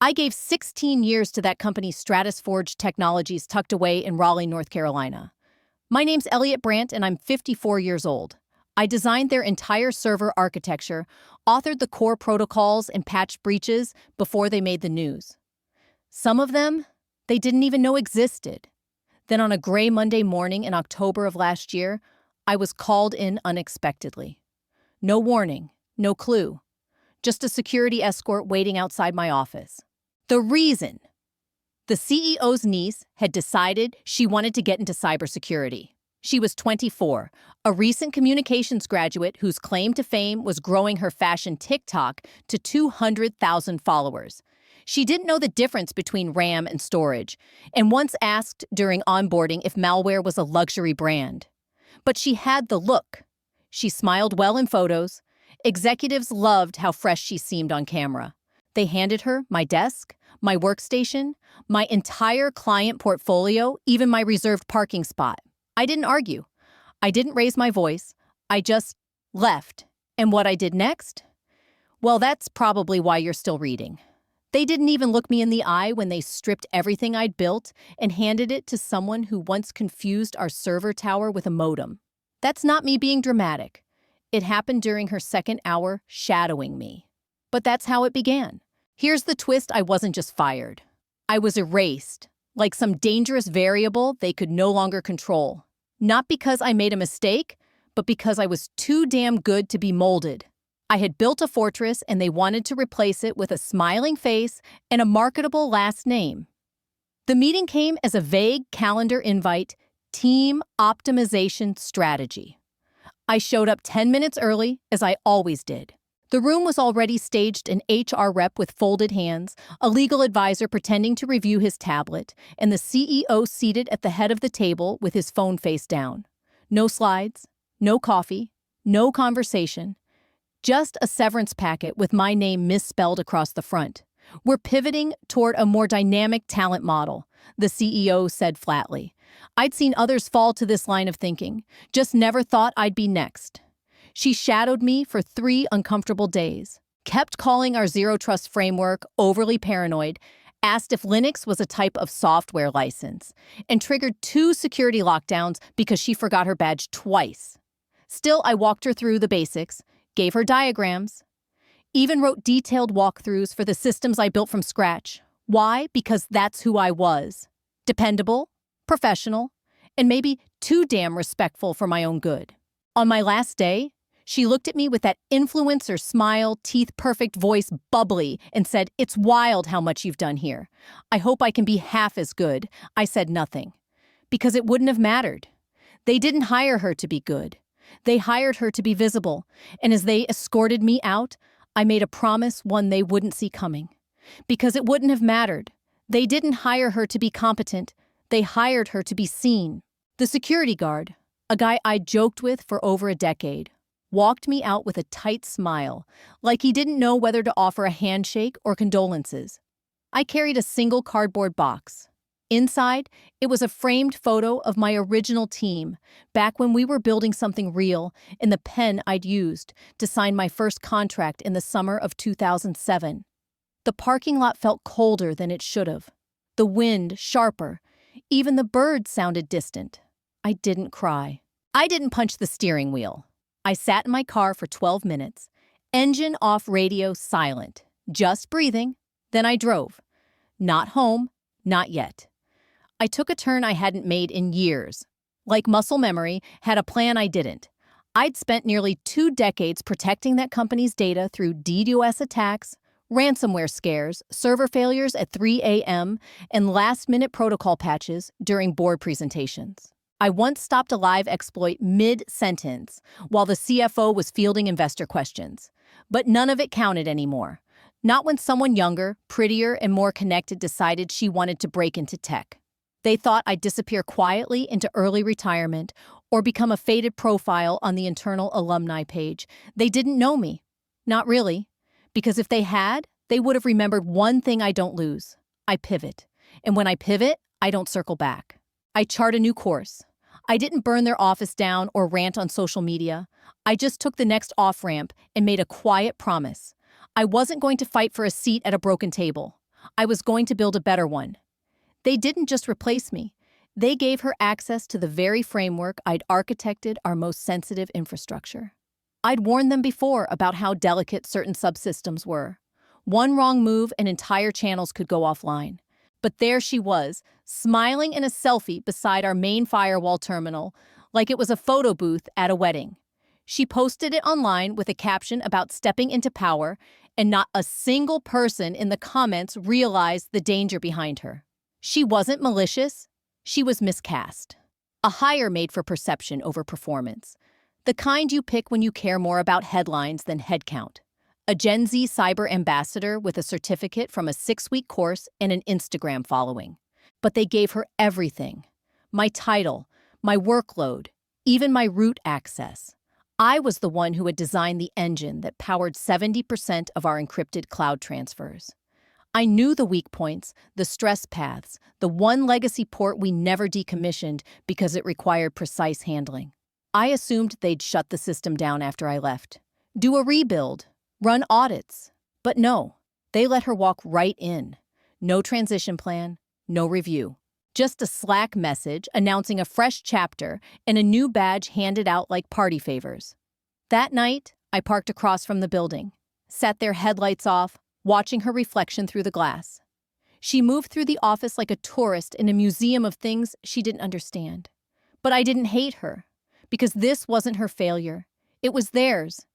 I gave 16 years to that company's Stratus Forge Technologies tucked away in Raleigh, North Carolina. My name's Elliot Brandt, and I'm 54 years old. I designed their entire server architecture, authored the core protocols, and patched breaches before they made the news. Some of them, they didn't even know existed. Then on a gray Monday morning in October of last year, I was called in unexpectedly. No warning, no clue. Just a security escort waiting outside my office. The reason: the CEO's niece had decided she wanted to get into cybersecurity. She was 24, a recent communications graduate whose claim to fame was growing her fashion TikTok to 200,000 followers. She didn't know the difference between RAM and storage, and once asked during onboarding if malware was a luxury brand. But she had the look. She smiled well in photos. Executives loved how fresh she seemed on camera. They handed her my desk, my workstation, my entire client portfolio, even my reserved parking spot. I didn't argue. I didn't raise my voice. I just left. And what I did next? Well, that's probably why you're still reading. They didn't even look me in the eye when they stripped everything I'd built and handed it to someone who once confused our server tower with a modem. That's not me being dramatic. It happened during her second hour shadowing me. But that's how it began. Here's the twist: I wasn't just fired. I was erased, like some dangerous variable they could no longer control. Not because I made a mistake, but because I was too damn good to be molded. I had built a fortress, and they wanted to replace it with a smiling face and a marketable last name. The meeting came as a vague calendar invite: team optimization strategy. I showed up 10 minutes early, as I always did. The room was already staged: an HR rep with folded hands, a legal advisor pretending to review his tablet, and the CEO seated at the head of the table with his phone face down. No slides, no coffee, no conversation. Just a severance packet with my name misspelled across the front. "We're pivoting toward a more dynamic talent model," the CEO said flatly. I'd seen others fall to this line of thinking, just never thought I'd be next. She shadowed me for 3 uncomfortable days, kept calling our zero-trust framework overly paranoid, asked if Linux was a type of software license, and triggered 2 security lockdowns because she forgot her badge twice. Still, I walked her through the basics, gave her diagrams, even wrote detailed walkthroughs for the systems I built from scratch. Why? Because that's who I was. Dependable, professional, and maybe too damn respectful for my own good. On my last day, she looked at me with that influencer smile, teeth-perfect voice bubbly, and said, "It's wild how much you've done here. I hope I can be half as good." I said nothing, because it wouldn't have mattered. They didn't hire her to be good. They hired her to be visible, and as they escorted me out, I made a promise, one they wouldn't see coming. Because it wouldn't have mattered. They didn't hire her to be competent. They hired her to be seen. The security guard, a guy I joked with for over a decade, walked me out with a tight smile, like he didn't know whether to offer a handshake or condolences. I carried a single cardboard box. Inside, it was a framed photo of my original team, back when we were building something real, in the pen I'd used to sign my first contract in the summer of 2007. The parking lot felt colder than it should have. The wind sharper. Even the birds sounded distant. I didn't cry. I didn't punch the steering wheel. I sat in my car for 12 minutes, engine off, radio silent, just breathing. Then I drove. Not home, not yet. I took a turn I hadn't made in years. Like muscle memory, had a plan I didn't. I'd spent nearly 2 decades protecting that company's data through DDoS attacks, ransomware scares, server failures at 3 a.m., and last-minute protocol patches during board presentations. I once stopped a live exploit mid-sentence while the CFO was fielding investor questions. But none of it counted anymore. Not when someone younger, prettier, and more connected decided she wanted to break into tech. They thought I'd disappear quietly into early retirement or become a faded profile on the internal alumni page. They didn't know me. Not really. Because if they had, they would have remembered one thing I don't lose. I pivot. And when I pivot, I don't circle back. I chart a new course. I didn't burn their office down or rant on social media. I just took the next off-ramp and made a quiet promise. I wasn't going to fight for a seat at a broken table. I was going to build a better one. They didn't just replace me. They gave her access to the very framework I'd architected our most sensitive infrastructure. I'd warned them before about how delicate certain subsystems were. One wrong move and entire channels could go offline. But there she was, smiling in a selfie beside our main firewall terminal, like it was a photo booth at a wedding. She posted it online with a caption about stepping into power, and not a single person in the comments realized the danger behind her. She wasn't malicious. She was miscast. A hire made for perception over performance. The kind you pick when you care more about headlines than headcount. A Gen Z cyber ambassador with a certificate from a 6-week course and an Instagram following. But they gave her everything. My title, my workload, even my root access. I was the one who had designed the engine that powered 70% of our encrypted cloud transfers. I knew the weak points, the stress paths, the one legacy port we never decommissioned because it required precise handling. I assumed they'd shut the system down after I left. Do a rebuild. Run audits. But no, they let her walk right in. No transition plan, no review. Just a Slack message announcing a fresh chapter and a new badge handed out like party favors. That night, I parked across from the building, sat there headlights off, watching her reflection through the glass. She moved through the office like a tourist in a museum of things she didn't understand. But I didn't hate her, because this wasn't her failure. It was theirs.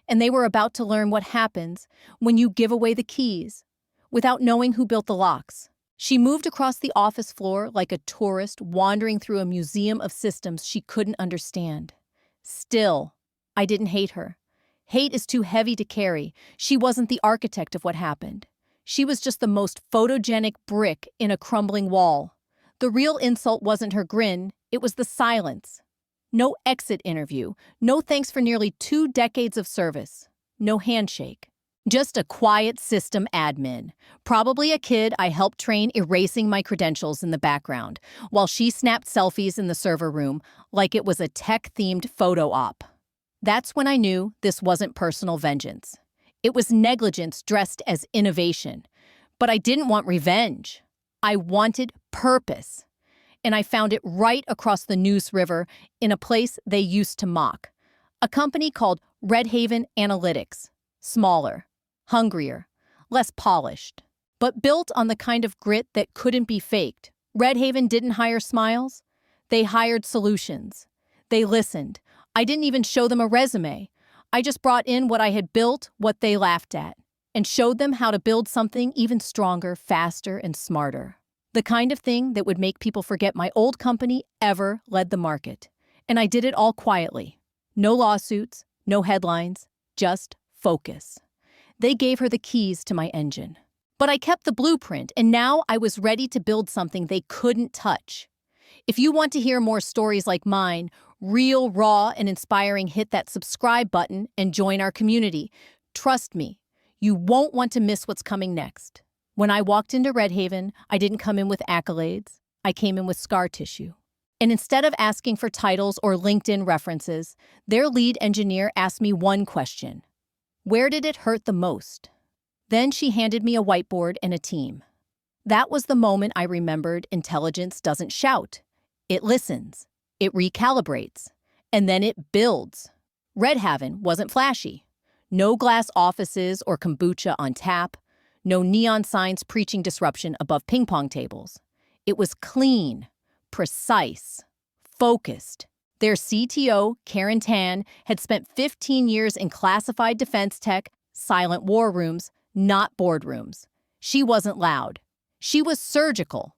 And they were about to learn what happens when you give away the keys without knowing who built the locks. She moved across the office floor like a tourist wandering through a museum of systems she couldn't understand. Still, I didn't hate her. Hate is too heavy to carry. She wasn't the architect of what happened. She was just the most photogenic brick in a crumbling wall. The real insult wasn't her grin, it was the silence. No exit interview, no thanks for nearly 2 decades of service, no handshake. Just a quiet system admin, probably a kid I helped train erasing my credentials in the background, while she snapped selfies in the server room like it was a tech-themed photo op. That's when I knew this wasn't personal vengeance. It was negligence dressed as innovation. But I didn't want revenge. I wanted purpose. And I found it right across the Neuse River in a place they used to mock. A company called Redhaven Analytics. Smaller, hungrier, less polished, but built on the kind of grit that couldn't be faked. Redhaven didn't hire smiles. They hired solutions. They listened. I didn't even show them a resume. I just brought in what I had built, what they laughed at, and showed them how to build something even stronger, faster, and smarter. The kind of thing that would make people forget my old company ever led the market. And I did it all quietly. No lawsuits, no headlines, just focus. They gave her the keys to my engine. But I kept the blueprint, and now I was ready to build something they couldn't touch. If you want to hear more stories like mine, real, raw, and inspiring, hit that subscribe button and join our community. Trust me, you won't want to miss what's coming next. When I walked into Redhaven, I didn't come in with accolades. I came in with scar tissue. And instead of asking for titles or LinkedIn references, their lead engineer asked me one question. Where did it hurt the most? Then she handed me a whiteboard and a team. That was the moment I remembered intelligence doesn't shout. It listens. It recalibrates. And then it builds. Redhaven wasn't flashy. No glass offices or kombucha on tap. No neon signs preaching disruption above ping pong tables. It was clean, precise, focused. Their CTO, Karen Tan, had spent 15 years in classified defense tech, silent war rooms, not boardrooms. She wasn't loud. She was surgical.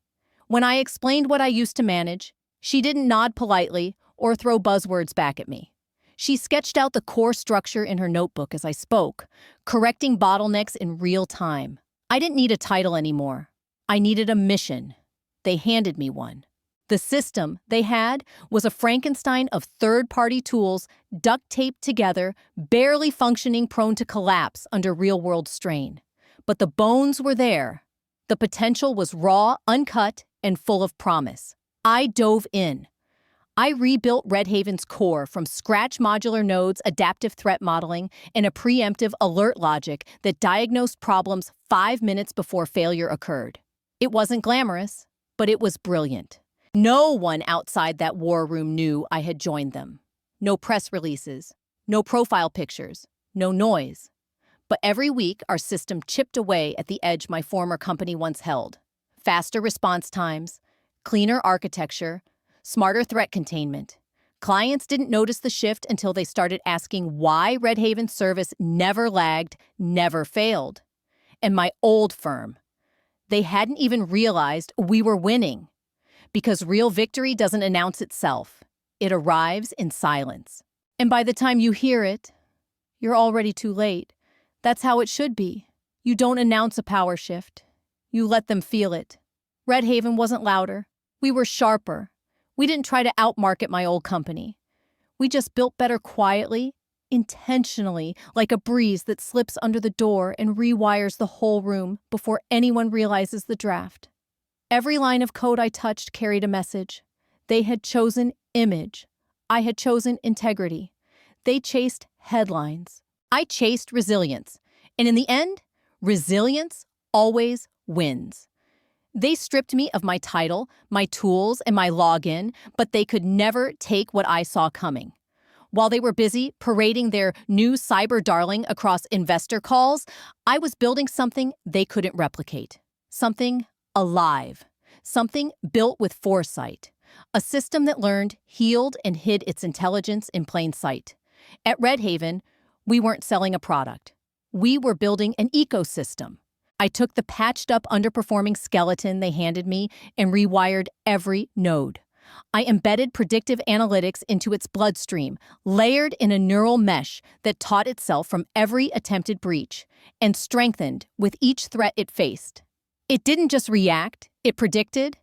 When I explained what I used to manage, she didn't nod politely or throw buzzwords back at me. She sketched out the core structure in her notebook as I spoke, correcting bottlenecks in real time. I didn't need a title anymore. I needed a mission. They handed me one. The system they had was a Frankenstein of third-party tools duct-taped together, barely functioning, prone to collapse under real-world strain. But the bones were there. The potential was raw, uncut, and full of promise. I dove in. I rebuilt Redhaven's core from scratch modular nodes, adaptive threat modeling, and a preemptive alert logic that diagnosed problems 5 minutes before failure occurred. It wasn't glamorous, but it was brilliant. No one outside that war room knew I had joined them. No press releases, no profile pictures, no noise. But every week, our system chipped away at the edge my former company once held. Faster response times, cleaner architecture, smarter threat containment. Clients didn't notice the shift until they started asking why Redhaven's service never lagged, never failed. And my old firm, they hadn't even realized we were winning. Because real victory doesn't announce itself. It arrives in silence. And by the time you hear it, you're already too late. That's how it should be. You don't announce a power shift. You let them feel it. Redhaven wasn't louder. We were sharper. We didn't try to outmarket my old company. We just built better quietly, intentionally, like a breeze that slips under the door and rewires the whole room before anyone realizes the draft. Every line of code I touched carried a message. They had chosen image. I had chosen integrity. They chased headlines. I chased resilience. And in the end, resilience always wins. They stripped me of my title, my tools, and my login, but they could never take what I saw coming. While they were busy parading their new cyber darling across investor calls, I was building something they couldn't replicate. Something alive. Something built with foresight. A system that learned, healed, and hid its intelligence in plain sight. At Redhaven, we weren't selling a product. We were building an ecosystem. I took the patched-up, underperforming skeleton they handed me and rewired every node. I embedded predictive analytics into its bloodstream, layered in a neural mesh that taught itself from every attempted breach, and strengthened with each threat it faced. It didn't just react, it predicted.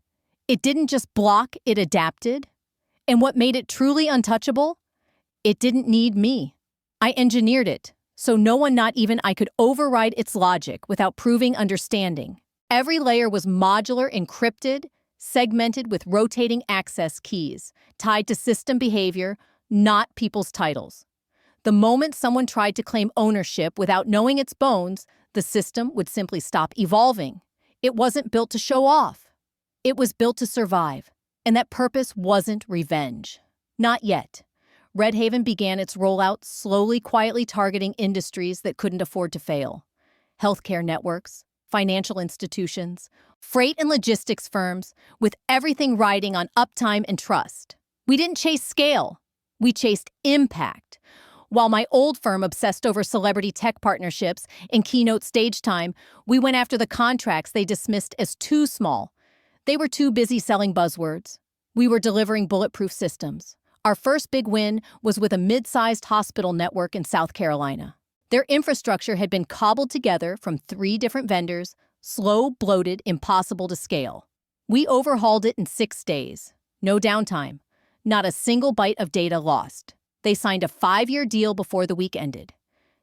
It didn't just block, it adapted. And what made it truly untouchable? It didn't need me. I engineered it, so no one, not even I, could override its logic without proving understanding. Every layer was modular, encrypted, segmented with rotating access keys, tied to system behavior, not people's titles. The moment someone tried to claim ownership without knowing its bones, the system would simply stop evolving. It wasn't built to show off. It was built to survive. And that purpose wasn't revenge. Not yet. Redhaven began its rollout slowly, quietly targeting industries that couldn't afford to fail. Healthcare networks, financial institutions, freight and logistics firms, with everything riding on uptime and trust. We didn't chase scale. We chased impact. While my old firm obsessed over celebrity tech partnerships and keynote stage time, we went after the contracts they dismissed as too small. They were too busy selling buzzwords. We were delivering bulletproof systems. Our first big win was with a mid-sized hospital network in South Carolina. Their infrastructure had been cobbled together from 3 different vendors, slow, bloated, impossible to scale. We overhauled it in 6 days. No downtime. Not a single byte of data lost. They signed a 5-year deal before the week ended.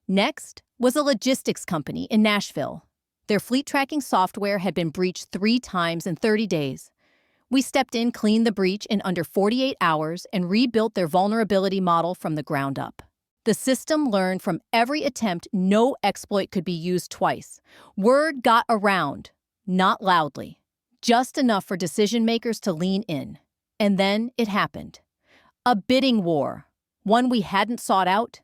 Next was a logistics company in Nashville. Their fleet tracking software had been breached 3 times in 30 days. We stepped in, cleaned the breach in under 48 hours, and rebuilt their vulnerability model from the ground up. The system learned from every attempt no exploit could be used twice. Word got around, not loudly, just enough for decision makers to lean in. And then it happened. A bidding war, one we hadn't sought out,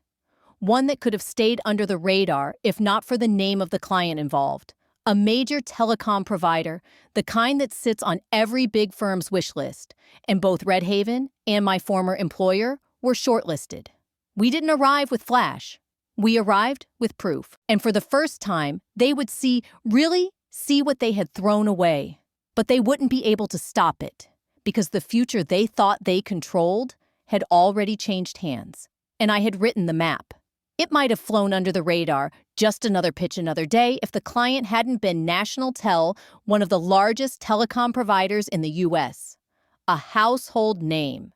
one that could have stayed under the radar if not for the name of the client involved. A major telecom provider, the kind that sits on every big firm's wish list, and both Redhaven and my former employer were shortlisted. We didn't arrive with flash. We arrived with proof. And for the first time, they would really see what they had thrown away. But they wouldn't be able to stop it, because the future they thought they controlled had already changed hands. And I had written the map. It might have flown under the radar, just another pitch another day, if the client hadn't been National Tel, one of the largest telecom providers in the U.S. A household name.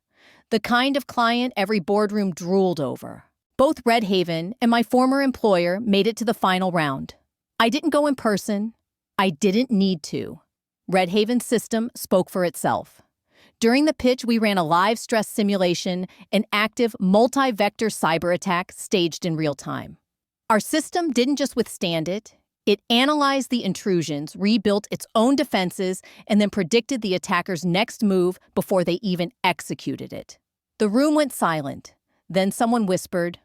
The kind of client every boardroom drooled over. Both Redhaven and my former employer made it to the final round. I didn't go in person. I didn't need to. Redhaven's system spoke for itself. During the pitch, we ran a live stress simulation, an active multi-vector cyber attack staged in real time. Our system didn't just withstand it. It analyzed the intrusions, rebuilt its own defenses, and then predicted the attacker's next move before they even executed it. The room went silent. Then someone whispered,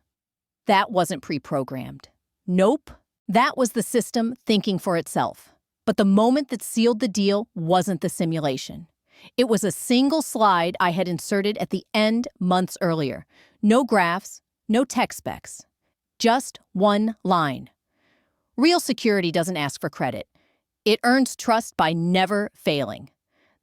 "That wasn't pre-programmed." Nope, that was the system thinking for itself. But the moment that sealed the deal wasn't the simulation. It was a single slide I had inserted at the end months earlier. No graphs, no tech specs. Just one line. Real security doesn't ask for credit. It earns trust by never failing.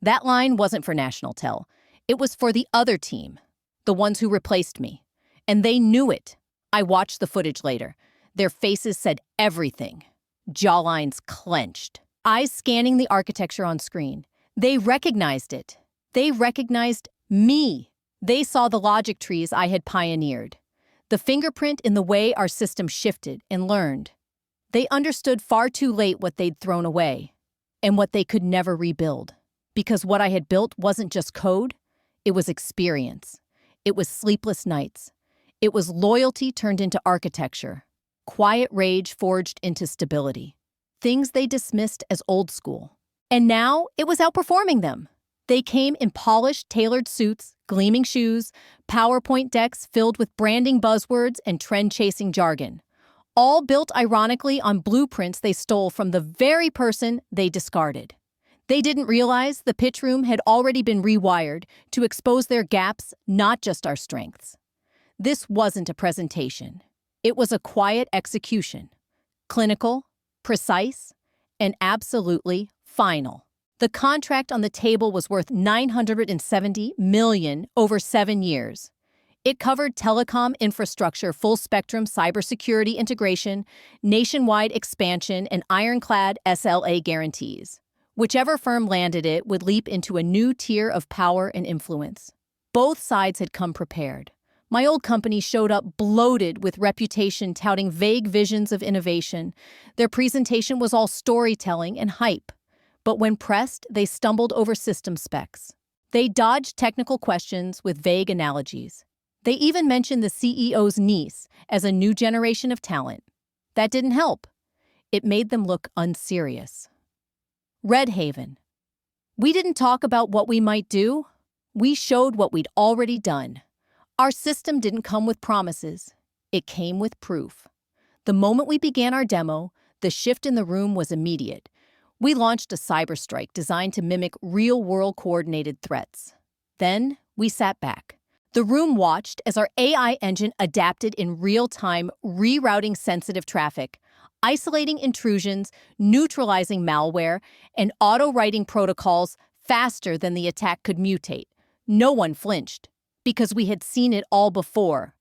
That line wasn't for National Tel. It was for the other team, the ones who replaced me. And they knew it. I watched the footage later. Their faces said everything. Jawlines clenched. Eyes scanning the architecture on screen. They recognized it. They recognized me. They saw the logic trees I had pioneered. The fingerprint in the way our system shifted and learned. They understood far too late what they'd thrown away and what they could never rebuild. Because what I had built wasn't just code, it was experience. It was sleepless nights. It was loyalty turned into architecture. Quiet rage forged into stability. Things they dismissed as old school. And now it was outperforming them. They came in polished, tailored suits, gleaming shoes, PowerPoint decks filled with branding buzzwords and trend-chasing jargon. All built ironically on blueprints they stole from the very person they discarded. They didn't realize the pitch room had already been rewired to expose their gaps, not just our strengths. This wasn't a presentation. It was a quiet execution. Clinical, precise, and absolutely final. The contract on the table was worth $970 million over 7 years. It covered telecom infrastructure, full-spectrum cybersecurity integration, nationwide expansion, and ironclad SLA guarantees. Whichever firm landed it would leap into a new tier of power and influence. Both sides had come prepared. My old company showed up bloated with reputation, touting vague visions of innovation. Their presentation was all storytelling and hype. But when pressed, they stumbled over system specs. They dodged technical questions with vague analogies. They even mentioned the CEO's niece as a new generation of talent. That didn't help. It made them look unserious. Red Haven. We didn't talk about what we might do. We showed what we'd already done. Our system didn't come with promises. It came with proof. The moment we began our demo, the shift in the room was immediate. We launched a cyber strike designed to mimic real-world coordinated threats. Then, we sat back. The room watched as our AI engine adapted in real time, rerouting sensitive traffic, isolating intrusions, neutralizing malware, and auto-writing protocols faster than the attack could mutate. No one flinched, because we had seen it all before.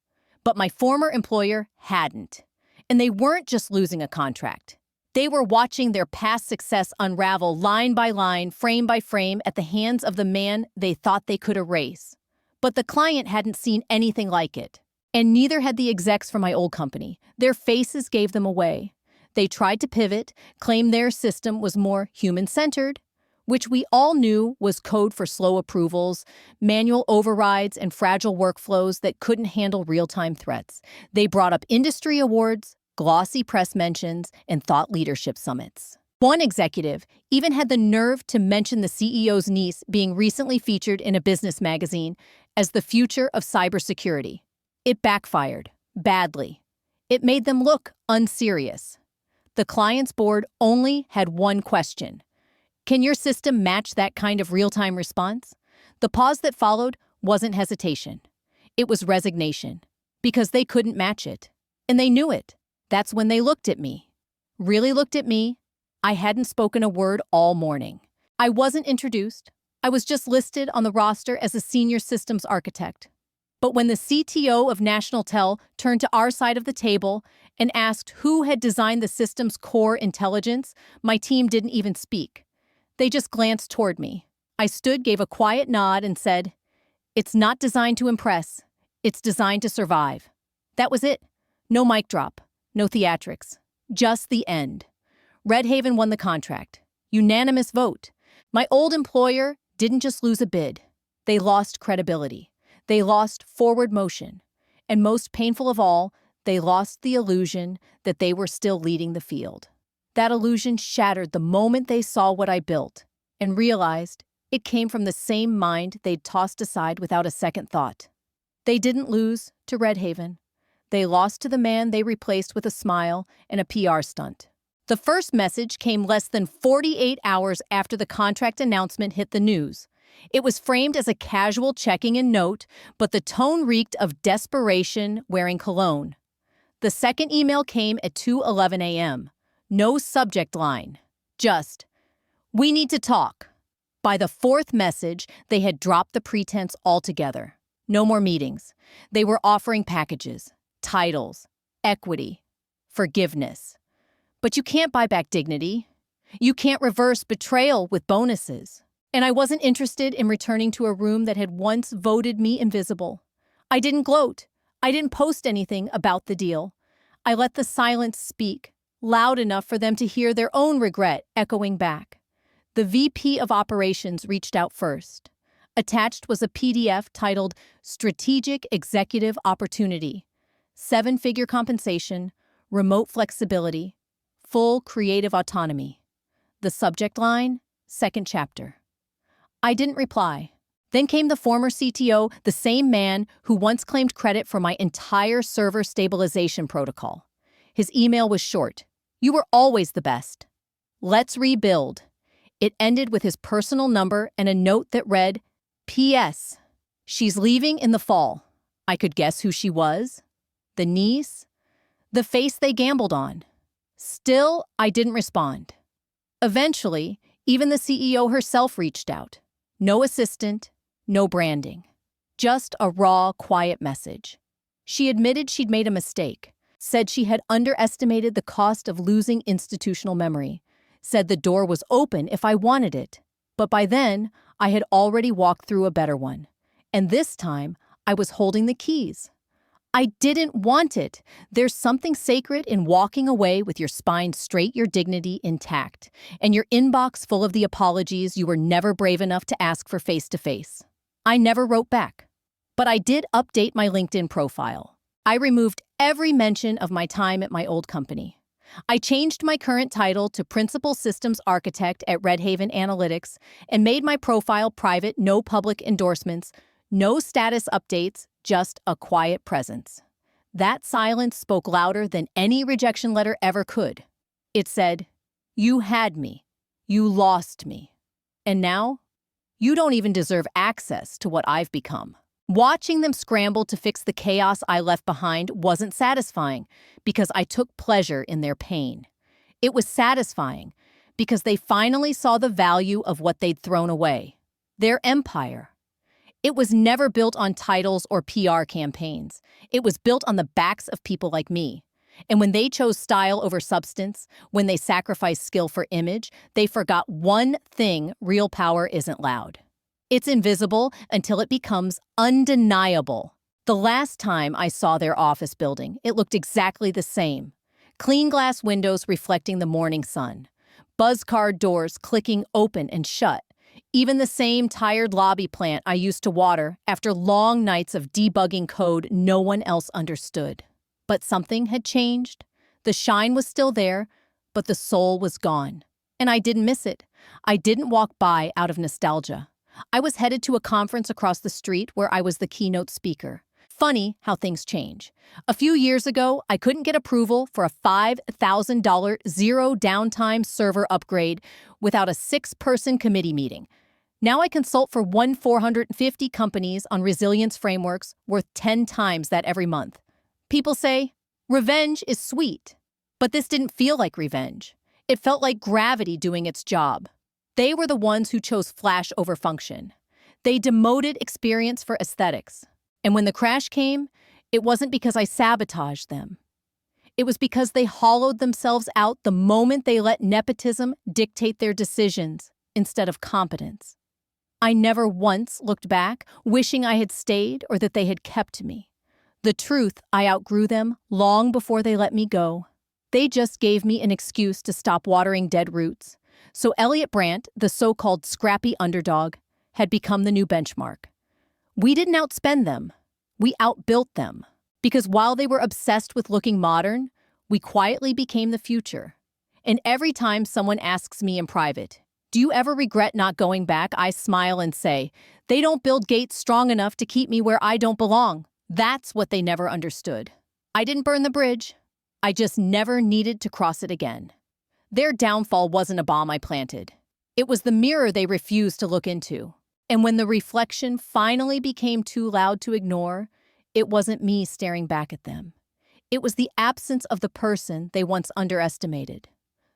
But my former employer hadn't. And they weren't just losing a contract. They were watching their past success unravel line by line, frame by frame, at the hands of the man they thought they could erase. But the client hadn't seen anything like it. And neither had the execs from my old company. Their faces gave them away. They tried to pivot, claim their system was more human-centered, which we all knew was code for slow approvals, manual overrides, and fragile workflows that couldn't handle real-time threats. They brought up industry awards, glossy press mentions, and thought leadership summits. One executive even had the nerve to mention the CEO's niece being recently featured in a business magazine as the future of cybersecurity. It backfired, badly. It made them look unserious. The client's board only had one question. Can your system match that kind of real-time response? The pause that followed wasn't hesitation. It was resignation, because they couldn't match it. And they knew it. That's when they looked at me. Really looked at me. I hadn't spoken a word all morning. I wasn't introduced. I was just listed on the roster as a senior systems architect. But when the CTO of National Tel turned to our side of the table and asked who had designed the system's core intelligence, my team didn't even speak. They just glanced toward me. I stood, gave a quiet nod, and said, "It's not designed to impress. It's designed to survive." That was it. No mic drop. No theatrics. Just the end. Red Haven won the contract. Unanimous vote. My old employer didn't just lose a bid. They lost credibility. They lost forward motion. And most painful of all, they lost the illusion that they were still leading the field. That illusion shattered the moment they saw what I built and realized it came from the same mind they'd tossed aside without a second thought. They didn't lose to Red Haven. They lost to the man they replaced with a smile and a PR stunt. The first message came less than 48 hours after the contract announcement hit the news. It was framed as a casual checking-in note, but the tone reeked of desperation wearing cologne. The second email came at 2:11 a.m. No subject line. Just, "We need to talk." By the fourth message, they had dropped the pretense altogether. No more meetings. They were offering packages, titles, equity, forgiveness. But you can't buy back dignity. You can't reverse betrayal with bonuses. And I wasn't interested in returning to a room that had once voted me invisible. I didn't gloat. I didn't post anything about the deal. I let the silence speak, loud enough for them to hear their own regret echoing back. The VP of Operations reached out first. Attached was a PDF titled Strategic Executive Opportunity, 7-figure compensation, remote flexibility, full creative autonomy. The subject line, second chapter. I didn't reply. Then came the former CTO, the same man who once claimed credit for my entire server stabilization protocol. His email was short. "You were always the best. Let's rebuild." It ended with his personal number and a note that read, "P.S. She's leaving in the fall." I could guess who she was. The niece. The face they gambled on. Still, I didn't respond. Eventually, even the CEO herself reached out. No assistant, no branding. Just a raw, quiet message. She admitted she'd made a mistake, said she had underestimated the cost of losing institutional memory, said the door was open if I wanted it. But by then, I had already walked through a better one. And this time, I was holding the keys. I didn't want it. There's something sacred in walking away with your spine straight, your dignity intact, and your inbox full of the apologies you were never brave enough to ask for face-to-face. I never wrote back. But I did update my LinkedIn profile. I removed every mention of my time at my old company. I changed my current title to Principal Systems Architect at Red Haven Analytics and made my profile private, no public endorsements, no status updates, just a quiet presence. That silence spoke louder than any rejection letter ever could. It said, "You had me. You lost me. And now, you don't even deserve access to what I've become." Watching them scramble to fix the chaos I left behind wasn't satisfying because I took pleasure in their pain. It was satisfying because they finally saw the value of what they'd thrown away. Their empire. It was never built on titles or PR campaigns. It was built on the backs of people like me. And when they chose style over substance, when they sacrificed skill for image, they forgot one thing: real power isn't loud. It's invisible until it becomes undeniable. The last time I saw their office building, it looked exactly the same. Clean glass windows reflecting the morning sun. Buzzcard doors clicking open and shut. Even the same tired lobby plant I used to water after long nights of debugging code no one else understood. But something had changed. The shine was still there, but the soul was gone. And I didn't miss it. I didn't walk by out of nostalgia. I was headed to a conference across the street where I was the keynote speaker. Funny how things change. A few years ago, I couldn't get approval for a $5,000 zero downtime server upgrade without a 6-person committee meeting. Now I consult for 450 companies on resilience frameworks worth 10 times that every month. People say, revenge is sweet. But this didn't feel like revenge. It felt like gravity doing its job. They were the ones who chose flash over function. They demoted experience for aesthetics. And when the crash came, it wasn't because I sabotaged them. It was because they hollowed themselves out the moment they let nepotism dictate their decisions instead of competence. I never once looked back, wishing I had stayed or that they had kept me. The truth, I outgrew them long before they let me go. They just gave me an excuse to stop watering dead roots. So Elliot Brandt, the so-called scrappy underdog, had become the new benchmark. We didn't outspend them. We outbuilt them. Because while they were obsessed with looking modern, we quietly became the future. And every time someone asks me in private, "Do you ever regret not going back?" I smile and say, "They don't build gates strong enough to keep me where I don't belong." That's what they never understood. I didn't burn the bridge. I just never needed to cross it again. Their downfall wasn't a bomb I planted. It was the mirror they refused to look into. And when the reflection finally became too loud to ignore, it wasn't me staring back at them. It was the absence of the person they once underestimated.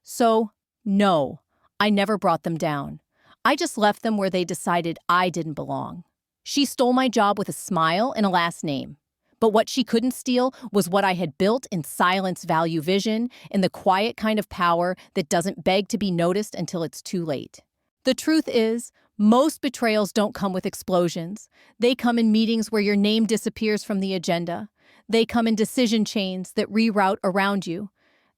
So, no, I never brought them down. I just left them where they decided I didn't belong. She stole my job with a smile and a last name. But what she couldn't steal was what I had built in silence, value, vision, and the quiet kind of power that doesn't beg to be noticed until it's too late. The truth is, most betrayals don't come with explosions. They come in meetings where your name disappears from the agenda. They come in decision chains that reroute around you.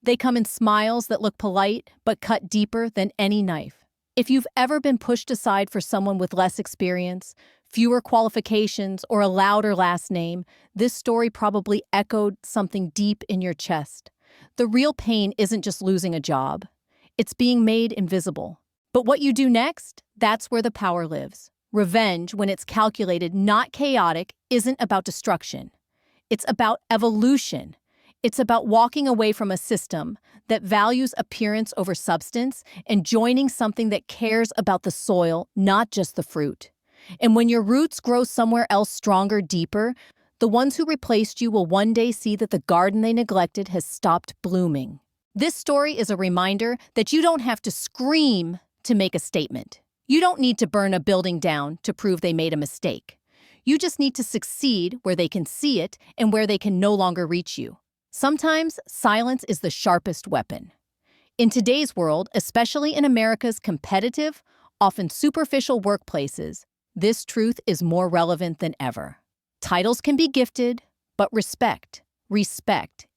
They come in smiles that look polite but cut deeper than any knife. If you've ever been pushed aside for someone with less experience, fewer qualifications, or a louder last name, this story probably echoed something deep in your chest. The real pain isn't just losing a job. It's being made invisible. But what you do next, that's where the power lives. Revenge, when it's calculated, not chaotic, isn't about destruction. It's about evolution. It's about walking away from a system that values appearance over substance and joining something that cares about the soil, not just the fruit. And when your roots grow somewhere else stronger, deeper, the ones who replaced you will one day see that the garden they neglected has stopped blooming. This story is a reminder that you don't have to scream to make a statement. You don't need to burn a building down to prove they made a mistake. You just need to succeed where they can see it and where they can no longer reach you. Sometimes silence is the sharpest weapon. In today's world, especially in America's competitive, often superficial workplaces, this truth is more relevant than ever. Titles can be gifted, but respect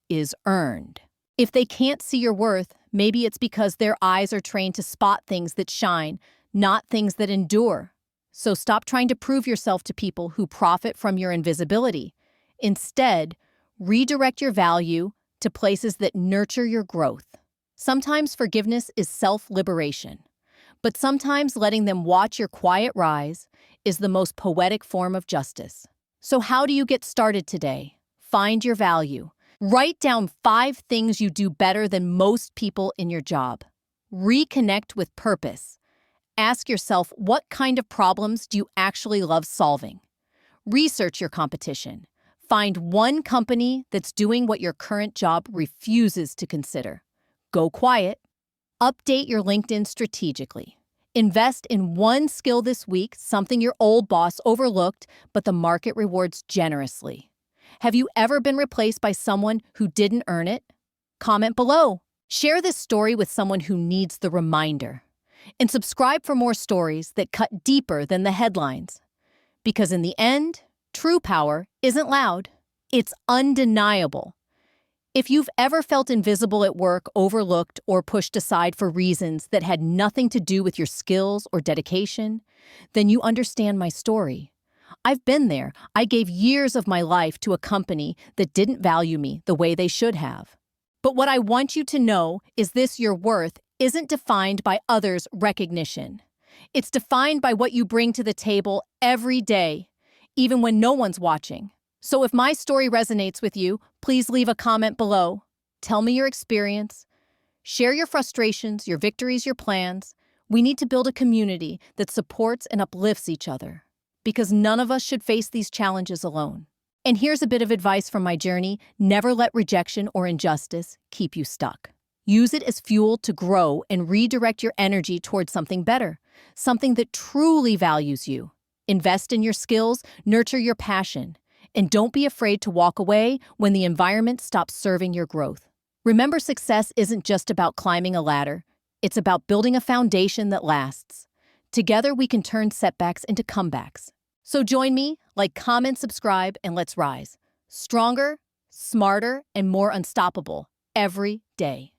is earned. If they can't see your worth, maybe it's because their eyes are trained to spot things that shine, not things that endure. So stop trying to prove yourself to people who profit from your invisibility. Instead, redirect your value to places that nurture your growth. Sometimes forgiveness is self-liberation, but sometimes letting them watch your quiet rise is the most poetic form of justice. So how do you get started today? Find your value. Write down 5 things you do better than most people in your job. Reconnect with purpose. Ask yourself, what kind of problems do you actually love solving? Research your competition. Find one company that's doing what your current job refuses to consider. Go quiet. Update your LinkedIn strategically. Invest in one skill this week, something your old boss overlooked, but the market rewards generously. Have you ever been replaced by someone who didn't earn it? Comment below. Share this story with someone who needs the reminder. And subscribe for more stories that cut deeper than the headlines. Because in the end, true power isn't loud. It's undeniable. If you've ever felt invisible at work, overlooked, or pushed aside for reasons that had nothing to do with your skills or dedication, then you understand my story. I've been there. I gave years of my life to a company that didn't value me the way they should have. But what I want you to know is this: your worth isn't defined by others' recognition. It's defined by what you bring to the table every day, even when no one's watching. So if my story resonates with you, please leave a comment below. Tell me your experience. Share your frustrations, your victories, your plans. We need to build a community that supports and uplifts each other, because none of us should face these challenges alone. And here's a bit of advice from my journey: never let rejection or injustice keep you stuck. Use it as fuel to grow and redirect your energy towards something better, something that truly values you. Invest in your skills, nurture your passion, and don't be afraid to walk away when the environment stops serving your growth. Remember, success isn't just about climbing a ladder. It's about building a foundation that lasts. Together, we can turn setbacks into comebacks. So join me, like, comment, subscribe, and let's rise. Stronger, smarter, and more unstoppable every day.